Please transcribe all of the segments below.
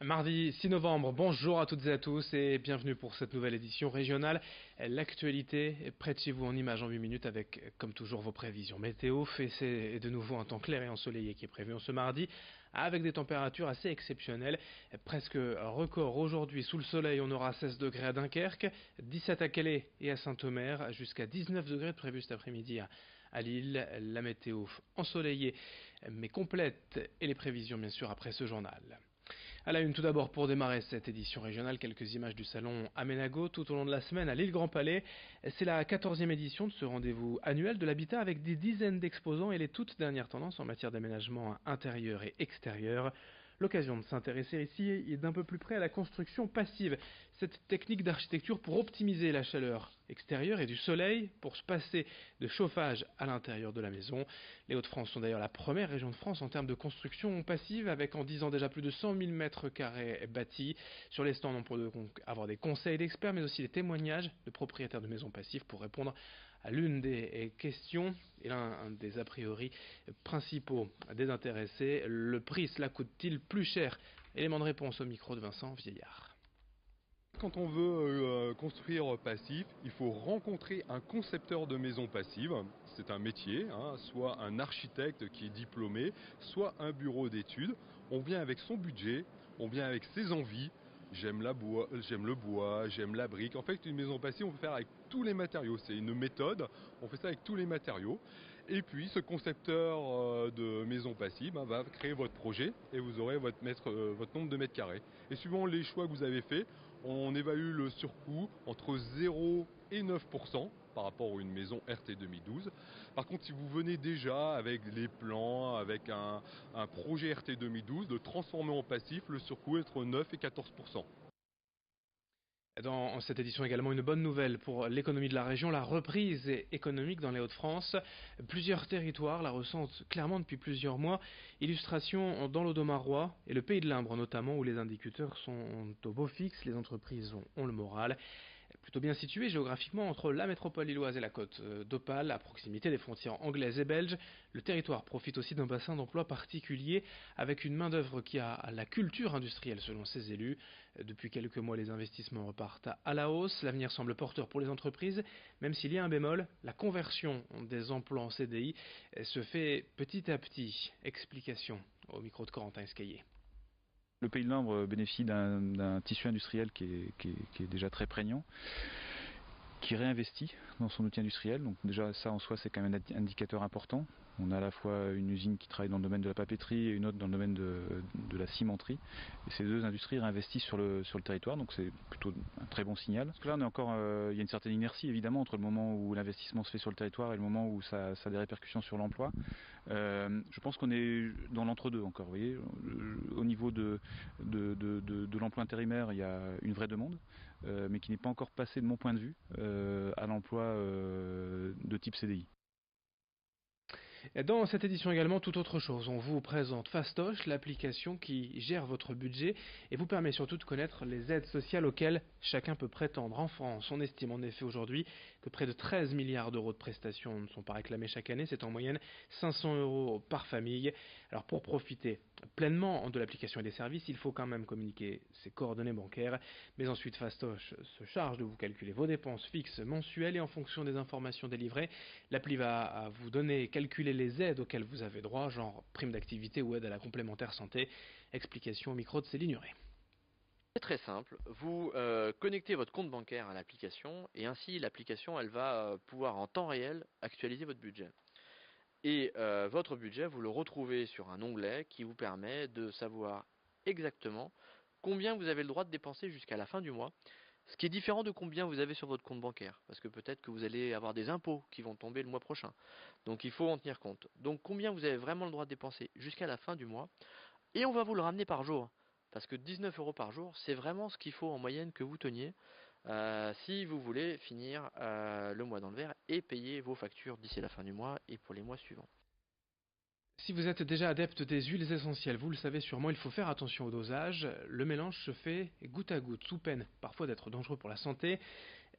Mardi 6 novembre, bonjour à toutes et à tous et bienvenue pour cette nouvelle édition régionale. L'actualité est près de chez vous en images en 8 minutes avec, comme toujours, vos prévisions météo. C'est de nouveau un temps clair et ensoleillé qui est prévu en ce mardi avec des températures assez exceptionnelles. Presque record aujourd'hui sous le soleil, on aura 16 degrés à Dunkerque, 17 à Calais et à Saint-Omer, jusqu'à 19 degrés de prévu cet après-midi à Lille. La météo ensoleillée mais complète et les prévisions bien sûr après ce journal. À la une tout d'abord pour démarrer cette édition régionale, quelques images du salon Aménago tout au long de la semaine à l'île Grand Palais. C'est la 14e édition de ce rendez-vous annuel de l'habitat avec des dizaines d'exposants et les toutes dernières tendances en matière d'aménagement intérieur et extérieur. L'occasion de s'intéresser ici et d'un peu plus près à la construction passive, cette technique d'architecture pour optimiser la chaleur extérieure et du soleil pour se passer de chauffage à l'intérieur de la maison. Les Hauts-de-France sont d'ailleurs la première région de France en termes de construction passive avec en 10 ans déjà plus de 100 000 mètres carrés bâtis. Sur les stands on peut donc avoir des conseils d'experts mais aussi des témoignages de propriétaires de maisons passives pour répondre à l'une des questions et l'un des a priori principaux des intéressés. Le prix, cela coûte-t-il plus cher? Élément de réponse au micro de Vincent Vieillard. Quand on veut construire passif, il faut rencontrer un concepteur de maisons passives. C'est un métier, soit un architecte qui est diplômé, soit un bureau d'études. On vient avec son budget, on vient avec ses envies. J'aime le bois, j'aime la brique. En fait, une maison passive, on peut faire avec tous les matériaux. C'est une méthode, on fait ça avec tous les matériaux. Et puis, ce concepteur de maison passive va créer votre projet et vous aurez votre nombre de mètres carrés. Et suivant les choix que vous avez faits, on évalue le surcoût entre 0 et 9% par rapport à une maison RT 2012. Par contre, si vous venez déjà avec les plans, avec un projet RT 2012, de transformer en passif, le surcoût est entre 9 et 14%. Dans cette édition également, une bonne nouvelle pour l'économie de la région, la reprise économique dans les Hauts-de-France. Plusieurs territoires la ressentent clairement depuis plusieurs mois. Illustration dans l'Audomarois et le Pays de l'Imbre notamment, où les indicateurs sont au beau fixe, les entreprises ont le moral. Plutôt bien situé géographiquement entre la métropole lilloise et la côte d'Opale, à proximité des frontières anglaises et belges, le territoire profite aussi d'un bassin d'emploi particulier avec une main-d'œuvre qui a la culture industrielle selon ses élus. Depuis quelques mois, les investissements repartent à la hausse. L'avenir semble porteur pour les entreprises, même s'il y a un bémol, la conversion des emplois en CDI se fait petit à petit. Explication au micro de Corentin Escaillé. Le Pays de l'Imbre bénéficie d'un tissu industriel qui est déjà très prégnant, qui réinvestit dans son outil industriel. Donc déjà ça en soi c'est quand même un indicateur important. On a à la fois une usine qui travaille dans le domaine de la papeterie et une autre dans le domaine de la cimenterie. Et ces deux industries réinvestissent sur le territoire, donc c'est plutôt un très bon signal. Parce que là on est encore, il y a une certaine inertie évidemment entre le moment où l'investissement se fait sur le territoire et le moment où ça a des répercussions sur l'emploi. Je pense qu'on est dans l'entre-deux encore. Vous voyez, au niveau de l'emploi intérimaire, il y a une vraie demande, mais qui n'est pas encore passée de mon point de vue à l'emploi de type CDI. Dans cette édition également, tout autre chose. On vous présente Fastoche, l'application qui gère votre budget et vous permet surtout de connaître les aides sociales auxquelles chacun peut prétendre. En France, on estime en effet aujourd'hui que près de 13 milliards d'euros de prestations ne sont pas réclamés chaque année. C'est en moyenne 500 euros par famille. Alors pour profiter pleinement de l'application et des services, il faut quand même communiquer ses coordonnées bancaires. Mais ensuite, Fastoche se charge de vous calculer vos dépenses fixes mensuelles et en fonction des informations délivrées, l'appli va vous donner calculer les aides auxquelles vous avez droit, genre prime d'activité ou aide à la complémentaire santé. Explication au micro de Céline Nuret. C'est très simple, vous connectez votre compte bancaire à l'application et ainsi l'application elle va pouvoir en temps réel actualiser votre budget. Et votre budget vous le retrouvez sur un onglet qui vous permet de savoir exactement combien vous avez le droit de dépenser jusqu'à la fin du mois. Ce qui est différent de combien vous avez sur votre compte bancaire, parce que peut-être que vous allez avoir des impôts qui vont tomber le mois prochain. Donc il faut en tenir compte. Donc combien vous avez vraiment le droit de dépenser jusqu'à la fin du mois, et on va vous le ramener par jour. Parce que 19 euros par jour, c'est vraiment ce qu'il faut en moyenne que vous teniez si vous voulez finir le mois dans le vert et payer vos factures d'ici la fin du mois et pour les mois suivants. Si vous êtes déjà adepte des huiles essentielles, vous le savez sûrement, il faut faire attention au dosage. Le mélange se fait goutte à goutte, sous peine parfois d'être dangereux pour la santé.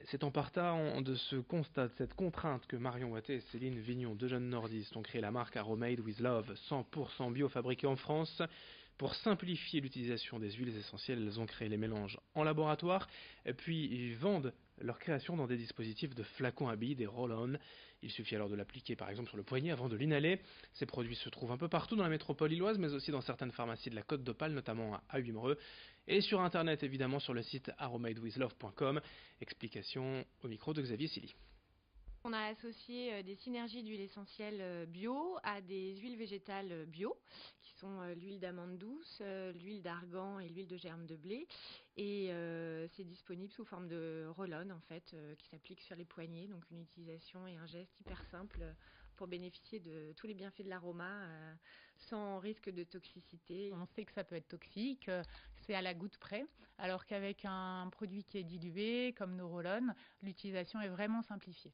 C'est en partant de ce constat, de cette contrainte que Marion Wattet et Céline Vignon, deux jeunes nordistes, ont créé la marque Aromade with Love, 100% bio fabriquée en France. Pour simplifier l'utilisation des huiles essentielles, elles ont créé les mélanges en laboratoire, et puis ils vendent leur création dans des dispositifs de flacons à billes, des roll-on. Il suffit alors de l'appliquer par exemple sur le poignet avant de l'inhaler. Ces produits se trouvent un peu partout dans la métropole illoise, mais aussi dans certaines pharmacies de la Côte d'Opale, notamment à Huimereux, et sur internet évidemment sur le site aromadewithlove.com. Explication au micro de Xavier Silly. On a associé des synergies d'huiles essentielles bio à des huiles végétales bio, qui sont l'huile d'amande douce, l'huile d'argan et l'huile de germe de blé. Et c'est disponible sous forme de roll-on en fait, qui s'applique sur les poignets. Donc une utilisation et un geste hyper simple pour bénéficier de tous les bienfaits de l'aroma sans risque de toxicité. On sait que ça peut être toxique, c'est à la goutte près, alors qu'avec un produit qui est dilué, comme nos roll-on, l'utilisation est vraiment simplifiée.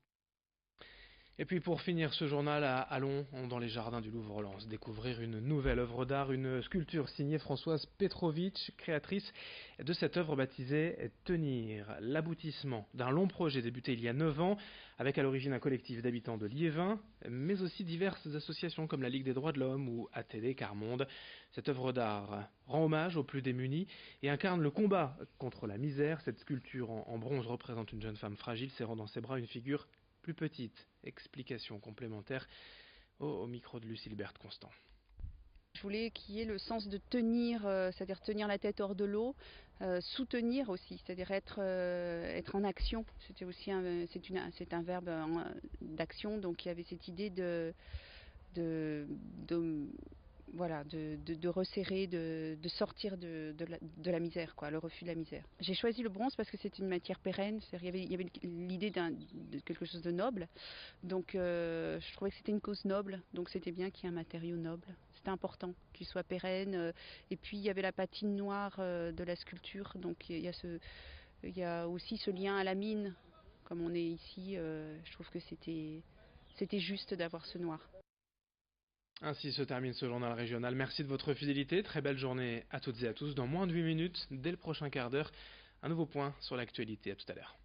Et puis pour finir ce journal, allons dans les jardins du Louvre-Lens découvrir une nouvelle œuvre d'art, une sculpture signée Françoise Petrovitch, créatrice de cette œuvre baptisée Tenir, l'aboutissement d'un long projet débuté il y a 9 ans, avec à l'origine un collectif d'habitants de Liévin, mais aussi diverses associations comme la Ligue des droits de l'homme ou ATD Carmonde. Cette œuvre d'art rend hommage aux plus démunis et incarne le combat contre la misère. Cette sculpture en bronze représente une jeune femme fragile serrant dans ses bras une figure plus petite. Explication complémentaire au micro de Lucille Berthe Constant. Je voulais qu'il y ait le sens de tenir, c'est-à-dire tenir la tête hors de l'eau, soutenir aussi, c'est-à-dire être en action. C'était aussi c'est un verbe d'action, donc il y avait cette idée de resserrer, de sortir de la misère, quoi, le refus de la misère. J'ai choisi le bronze parce que c'est une matière pérenne, il y avait l'idée de quelque chose de noble, donc je trouvais que c'était une cause noble, donc c'était bien qu'il y ait un matériau noble. C'était important qu'il soit pérenne, et puis il y avait la patine noire de la sculpture, donc il y a aussi ce lien à la mine, comme on est ici, je trouve que c'était juste d'avoir ce noir. Ainsi se termine ce journal régional. Merci de votre fidélité. Très belle journée à toutes et à tous. Dans moins de 8 minutes, dès le prochain quart d'heure, un nouveau point sur l'actualité. À tout à l'heure.